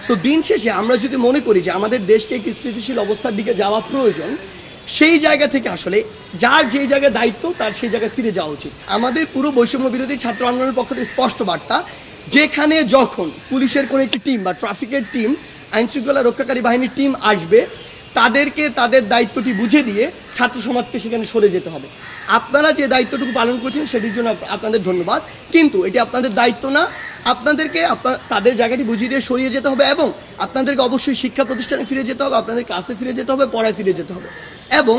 So দিন শেষে আমরা যদি মনে করি যে আমাদের দেশকে একটি স্থিতিশীল অবস্থার দিকে যাওয়া প্রয়োজন, সেই জায়গা থেকে আসলে যার যে জায়গায় দায়িত্ব তার সেই জায়গায় ফিরে যাওয়া উচিত। আমাদের পুরো বৈষম্য বিরোধী ছাত্র আন্দোলনের পক্ষ থেকে স্পষ্ট বার্তা, যেখানে যখন পুলিশের কোনো একটি টিম বা ট্রাফিকের টিম, আইনশৃঙ্খলা রক্ষাকারী বাহিনীর টিম আসবে, তাদেরকে তাদের দায়িত্বটি বুঝে দিয়ে ছাত্র সমাজকে সেখানে সরে যেতে হবে। আপনারা যে দায়িত্বটুকু পালন করছেন সেটির জন্য আপনাদের ধন্যবাদ, কিন্তু এটি আপনাদের দায়িত্ব না। আপনাদেরকে তাদের জায়গাটি বুঝিয়ে দিয়ে সরিয়ে যেতে হবে এবং আপনাদেরকে অবশ্যই শিক্ষা প্রতিষ্ঠানে ফিরে যেতে হবে, আপনাদের ক্লাসে ফিরে যেতে হবে, পড়ায় ফিরে যেতে হবে। এবং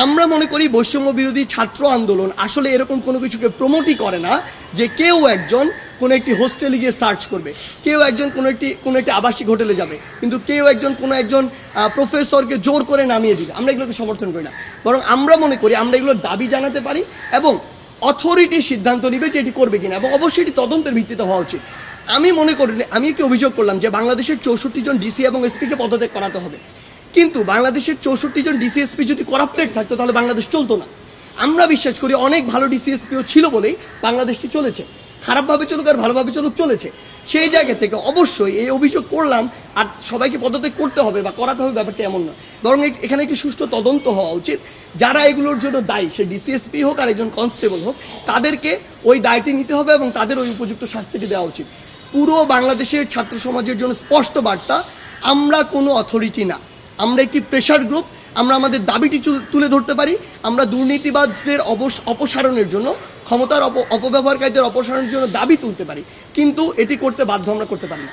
আমরা মনে করি বৈষম্য বিরোধী ছাত্র আন্দোলন আসলে এরকম কোনো কিছুকে প্রমোটই করে না যে কেউ একজন কোনো একটি হোস্টেলে গিয়ে সার্চ করবে, কেউ একজন কোনো একটি আবাসিক হোটেলে যাবে, কিন্তু কেউ একজন কোনো একজন প্রফেসরকে জোর করে নামিয়ে দিবে। আমরা এগুলোকে সমর্থন করি না, বরং আমরা মনে করি আমরা এগুলোর দাবি জানাতে পারি এবং অথরিটি সিদ্ধান্ত নেবে যে এটি করবে কিনা, এবং অবশ্যই এটি তদন্তের ভিত্তিতে হওয়া উচিত। আমি মনে করি, আমি একটি অভিযোগ করলাম যে বাংলাদেশের 64 জন ডিসি এবং এসপিকে পদত্যাগ করাতে হবে, কিন্তু বাংলাদেশের 64 জন ডিসিএসপি যদি করাপ্টেড থাকতো তাহলে বাংলাদেশ চলতো না। আমরা বিশ্বাস করি অনেক ভালো ডিসিএসপিও ছিল বলেই বাংলাদেশটি চলেছে। খারাপভাবে চলুক আর ভালোভাবে চলুক, চলেছে। সেই জায়গা থেকে অবশ্যই এই অভিযোগ করলাম আর সবাইকে পদত্যাগ করতে হবে বা করাতে হবে ব্যাপারটা এমন না, বরং এখানে একটি সুষ্ঠু তদন্ত হওয়া উচিত। যারা এগুলোর জন্য দায়ী, সে ডিসিএসপি হোক আর একজন কনস্টেবল হোক, তাদেরকে ওই দায়টি নিতে হবে এবং তাদের ওই উপযুক্ত শাস্তিটি দেওয়া উচিত। পুরো বাংলাদেশের ছাত্র সমাজের জন্য স্পষ্ট বার্তা, আমরা কোনো অথরিটি না, আমরা একটি প্রেশার গ্রুপ। আমরা আমাদের দাবিটি তুলে ধরতে পারি, আমরা দুর্নীতিবাজদের অপসারণের জন্য, ক্ষমতার অপব্যবহারকারীদের অপসারণের জন্য দাবি তুলতে পারি, কিন্তু এটি করতে বাধ্য আমরা করতে পারি না।